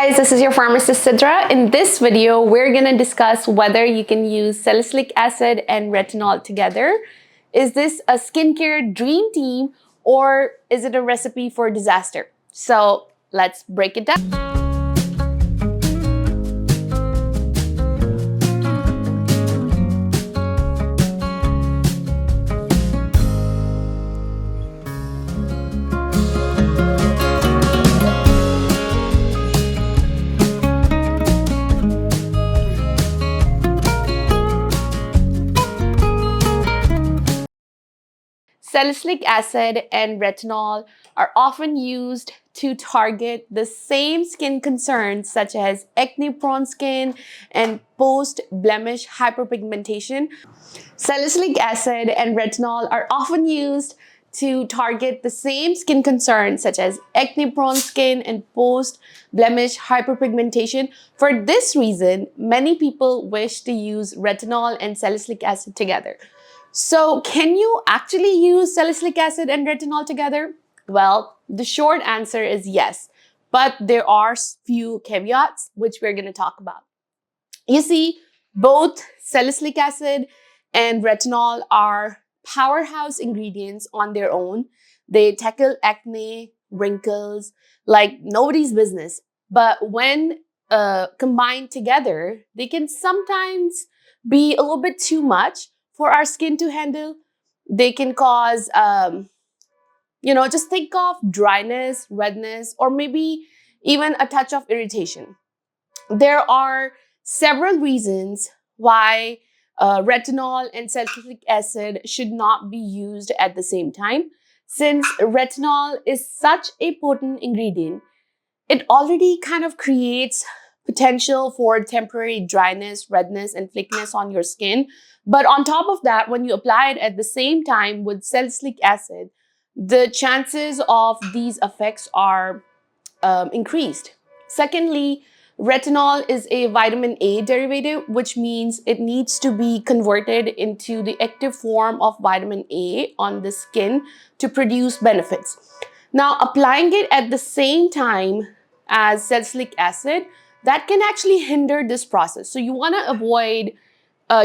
guys, this is your pharmacist Sidra. In this video, we're going to discuss whether you can use salicylic acid and retinol together. Is this a skincare dream team or is it a recipe for disaster? So let's break it down. Salicylic acid and retinol are often used to target the same skin concerns such as acne-prone skin and post-blemish hyperpigmentation. Salicylic acid and retinol are often used to target the same skin concerns such as acne-prone skin and post-blemish hyperpigmentation. For this reason, many people wish to use retinol and salicylic acid together. So can you actually use salicylic acid and retinol together? Well, the short answer is yes, but there are few caveats which we're going to talk about. You see, both salicylic acid and retinol are powerhouse ingredients on their own. They tackle acne, wrinkles, like nobody's business. But when combined together, they can sometimes be a little bit too much for our skin to handle. They can cause, just think of dryness, redness, or maybe even a touch of irritation. There are several reasons why retinol and salicylic acid should not be used at the same time. Since retinol is such a potent ingredient, it already kind of creates potential for temporary dryness, redness, and flakiness on your skin. But on top of that, when you apply it at the same time with salicylic acid, the chances of these effects are increased. Secondly, retinol is a vitamin A derivative, which means it needs to be converted into the active form of vitamin A on the skin to produce benefits. Now, applying it at the same time as salicylic acid, that can actually hinder this process. So you want to avoid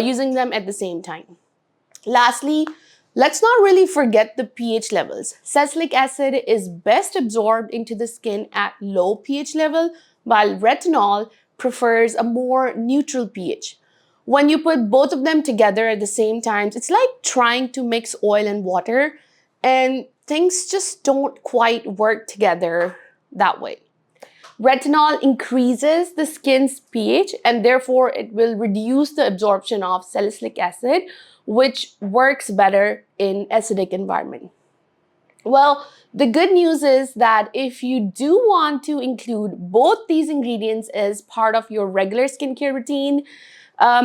using them at the same time. Lastly, let's not really forget the pH levels. Salicylic acid is best absorbed into the skin at low pH level, while retinol prefers a more neutral pH. When you put both of them together at the same time, it's like trying to mix oil and water, and things just don't quite work together that way. Retinol increases the skin's pH and therefore it will reduce the absorption of salicylic acid, which works better in acidic environment. Well, the good news is that if you do want to include both these ingredients as part of your regular skincare routine,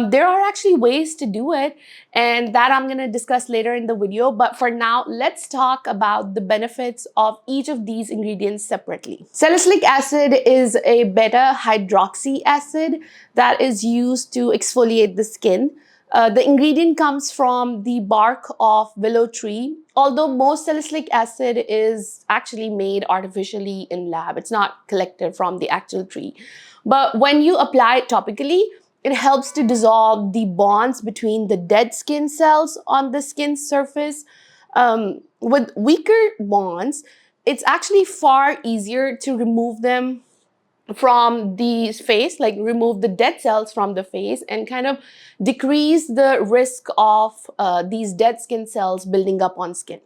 there are actually ways to do it, and that I'm going to discuss later in the video. But for now, let's talk about the benefits of each of these ingredients separately. Salicylic acid is a beta hydroxy acid that is used to exfoliate the skin. The ingredient comes from the bark of willow tree, although most salicylic acid is actually made artificially in lab. It's not collected from the actual tree. But when you apply it topically, it helps to dissolve the bonds between the dead skin cells on the skin surface. With weaker bonds, it's actually far easier to remove them from the face, like remove the dead cells from the face and kind of decrease the risk of these dead skin cells building up on skin.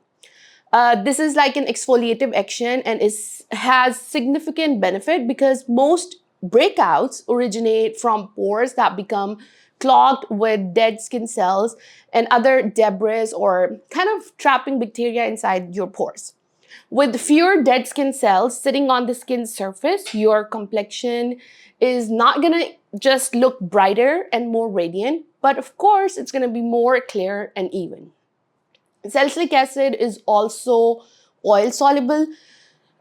This is like an exfoliative action and has significant benefit because most breakouts originate from pores that become clogged with dead skin cells and other debris or kind of trapping bacteria inside your pores. With fewer dead skin cells sitting on the skin surface, your complexion is not going to just look brighter and more radiant, but of course, it's going to be more clear and even. Salicylic acid is also oil soluble.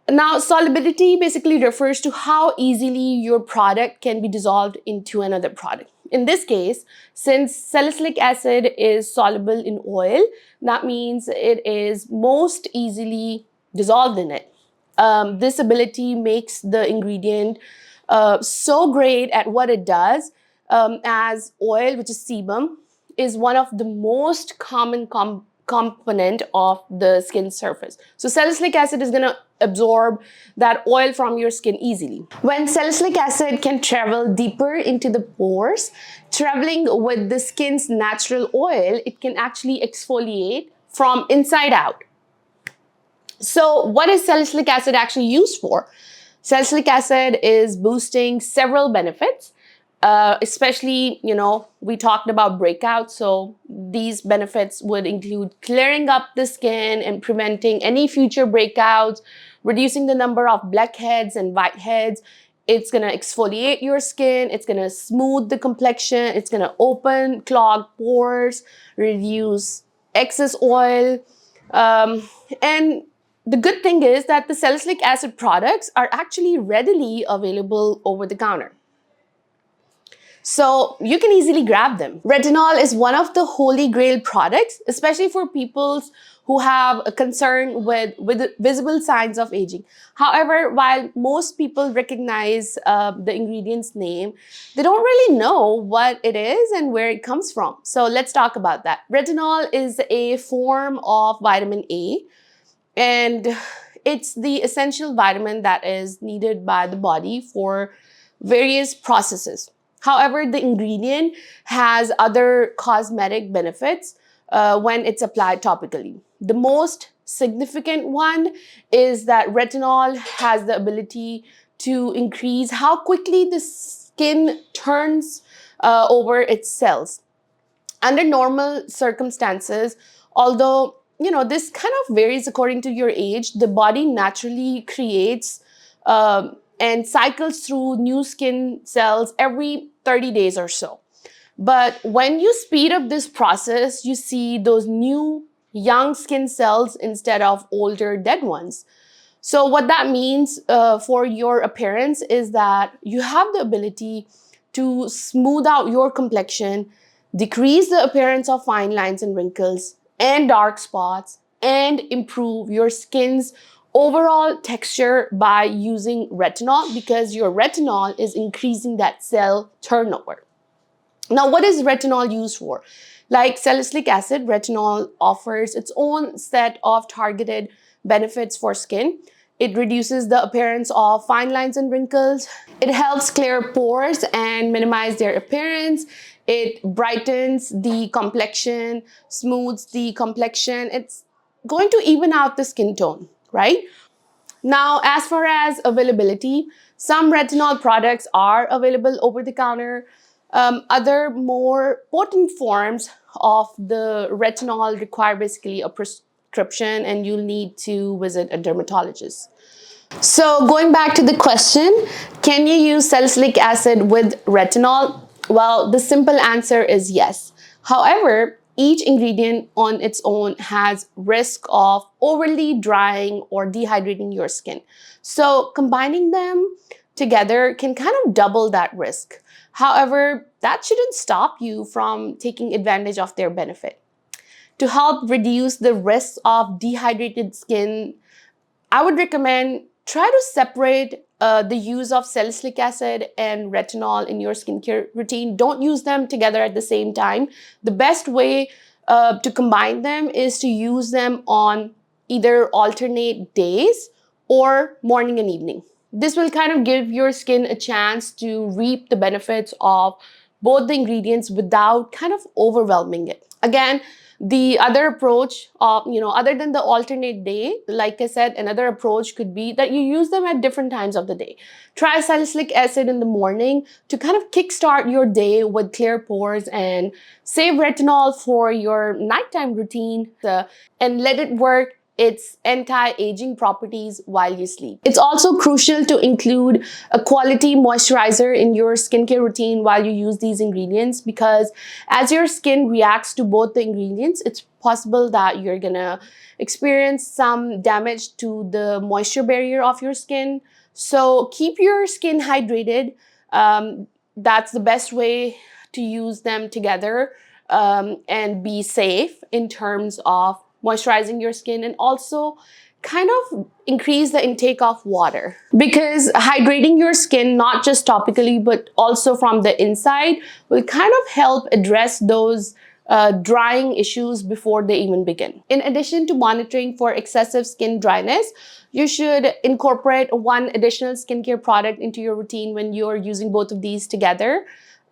Now, solubility basically refers to how easily your product can be dissolved into another product. In this case, since salicylic acid is soluble in oil, that means it is most easily dissolved in it. This ability makes the ingredient so great at what it does, as oil, which is sebum, is one of the most common component of the skin surface. So salicylic acid is going to absorb that oil from your skin easily. When salicylic acid can travel deeper into the pores, traveling with the skin's natural oil, it can actually exfoliate from inside out. So what is salicylic acid actually used for? Salicylic acid is boosting several benefits. Especially, we talked about breakouts. So these benefits would include clearing up the skin and preventing any future breakouts, reducing the number of blackheads and whiteheads. It's going to exfoliate your skin. It's going to smooth the complexion. It's going to open clogged pores, reduce excess oil. And the good thing is that the salicylic acid products are actually readily available over the counter. So you can easily grab them. Retinol is one of the holy grail products, especially for people who have a concern with visible signs of aging. However, while most people recognize the ingredient's name, they don't really know what it is and where it comes from. So let's talk about that. Retinol is a form of vitamin A, and it's the essential vitamin that is needed by the body for various processes. However, the ingredient has other cosmetic benefits when it's applied topically. The most significant one is that retinol has the ability to increase how quickly the skin turns over its cells. Under normal circumstances, although this kind of varies according to your age, the body naturally creates and cycles through new skin cells every 30 days or so. But when you speed up this process, you see those new young skin cells instead of older dead ones. So what that means for your appearance is that you have the ability to smooth out your complexion, decrease the appearance of fine lines and wrinkles and dark spots, and improve your skin's overall texture by using retinol, because your retinol is increasing that cell turnover. Now, what is retinol used for? Like salicylic acid, retinol offers its own set of targeted benefits for skin. It reduces the appearance of fine lines and wrinkles. It helps clear pores and minimize their appearance. It brightens the complexion, smooths the complexion. It's going to even out the skin tone, right? Now, as far as availability, some retinol products are available over the counter. Other more potent forms of the retinol require basically a prescription, and you'll need to visit a dermatologist. So going back to the question, can you use salicylic acid with retinol? Well, the simple answer is yes. However, each ingredient on its own has risk of overly drying or dehydrating your skin. So combining them together can kind of double that risk. However, that shouldn't stop you from taking advantage of their benefit. To help reduce the risk of dehydrated skin, I would recommend try to separate the use of salicylic acid and retinol in your skincare routine. Don't use them together at the same time. The best way to combine them is to use them on either alternate days or morning and evening. This will kind of give your skin a chance to reap the benefits of both the ingredients without kind of overwhelming it. Again, the other approach, other than the alternate day, like I said, another approach could be that you use them at different times of the day. Try salicylic acid in the morning to kind of kickstart your day with clear pores, and save retinol for your nighttime routine and let it work its anti-aging properties while you sleep. It's also crucial to include a quality moisturizer in your skincare routine while you use these ingredients, because as your skin reacts to both the ingredients, it's possible that you're gonna experience some damage to the moisture barrier of your skin. So keep your skin hydrated. That's the best way to use them together and be safe in terms of moisturizing your skin, and also kind of increase the intake of water, because hydrating your skin, not just topically but also from the inside, will kind of help address those drying issues before they even begin. In addition to monitoring for excessive skin dryness, you should incorporate one additional skincare product into your routine when you're using both of these together.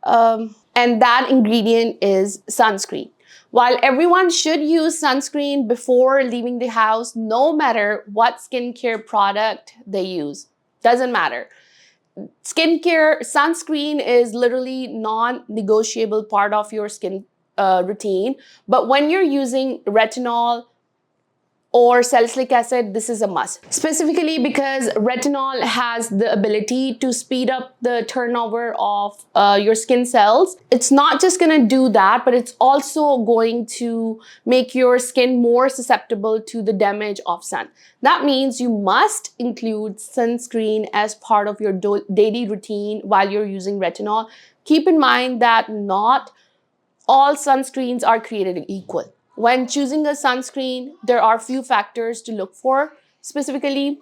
And that ingredient is sunscreen. While everyone should use sunscreen before leaving the house, no matter what skincare product they use, doesn't matter. Skincare, sunscreen is literally non-negotiable part of your skin routine. But when you're using retinol or salicylic acid, this is a must. Specifically because retinol has the ability to speed up the turnover of your skin cells. It's not just gonna do that, but it's also going to make your skin more susceptible to the damage of sun. That means you must include sunscreen as part of your daily routine while you're using retinol. Keep in mind that not all sunscreens are created equal. When choosing a sunscreen, there are few factors to look for, specifically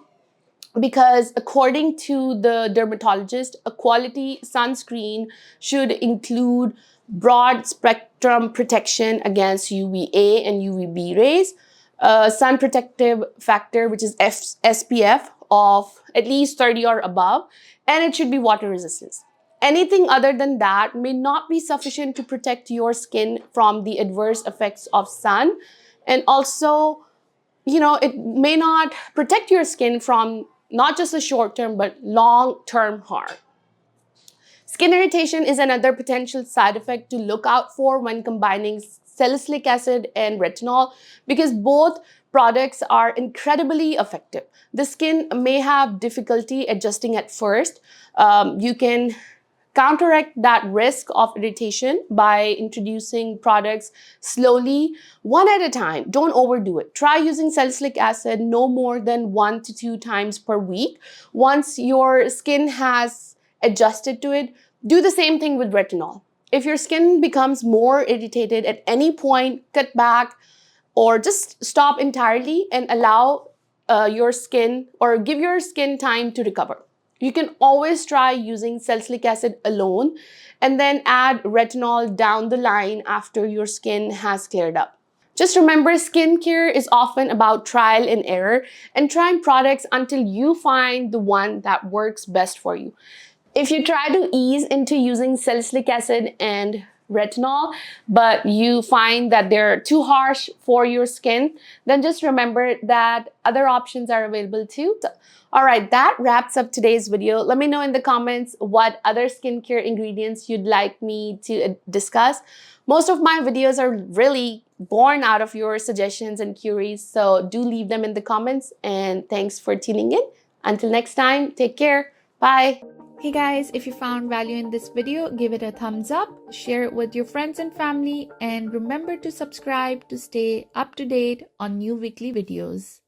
because according to the dermatologist, a quality sunscreen should include broad spectrum protection against UVA and UVB rays, sun protective factor, which is SPF of at least 30 or above, and it should be water resistant. Anything other than that may not be sufficient to protect your skin from the adverse effects of sun. And also, it may not protect your skin from not just a short-term but long-term harm. Skin irritation is another potential side effect to look out for when combining salicylic acid and retinol, because both products are incredibly effective. The skin may have difficulty adjusting at first. You can counteract that risk of irritation by introducing products slowly, one at a time. Don't overdo it. Try using salicylic acid no more than 1 to 2 times per week. Once your skin has adjusted to it, do the same thing with retinol. If your skin becomes more irritated at any point, cut back or just stop entirely and allow your skin, or give your skin time to recover. You can always try using salicylic acid alone and then add retinol down the line after your skin has cleared up. Just remember, skincare is often about trial and error and trying products until you find the one that works best for you. If you try to ease into using salicylic acid and retinol, but you find that they're too harsh for your skin, then just remember that other options are available too. All right, that wraps up today's video. Let me know in the comments what other skincare ingredients you'd like me to discuss. Most of my videos are really born out of your suggestions and queries, so do leave them in the comments, and thanks for tuning in. Until next time, take care. Bye. Hey guys, if you found value in this video, give it a thumbs up, share it with your friends and family, and remember to subscribe to stay up to date on new weekly videos.